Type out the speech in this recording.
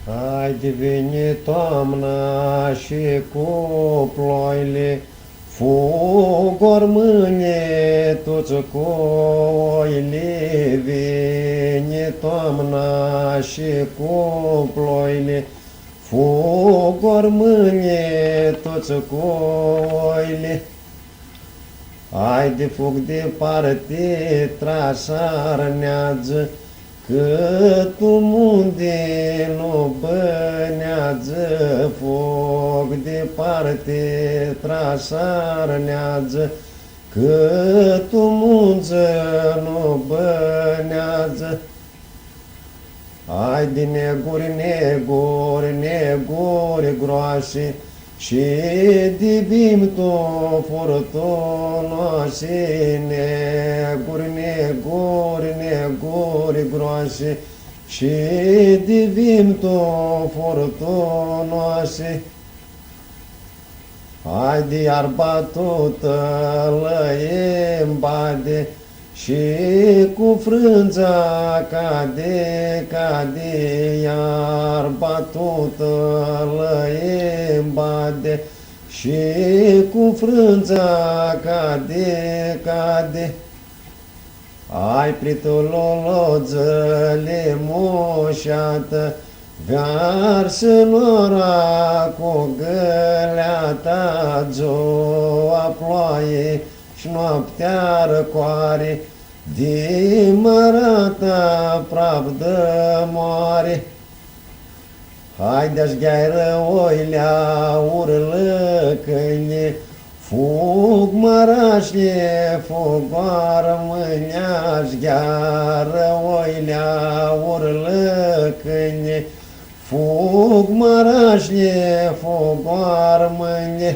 Haide vine toamna și cu ploile, fug ori mâine toți cu oile. Vine toamna și cu ploile, fug ori mâine toți cu oile. Haide fug departe, trașarnează, cât munde nu bănează. Fug departe, trașarnează, cât munță nu bănează. Haide neguri, neguri, neguri groase, și dibim tu furtunoase. Neguri, neguri, neguri groase, și dibim tu furtunoase. Haide iarba tu tălăiem bade, și cu frânța cade, cade. Iarba tu tălăiem bade, și cu frânța cade, cade. Ai pritulolozăle moșată, varsă nora cu găleata. Zoa ploaie și noaptea răcoare, dimărata praf de moare. Haide-aș gheairă oilea, urlă câine, fug mărașle, fogoară mâine-aș gheară oilea, urlă câine, fug mărașle, fogoară mâine.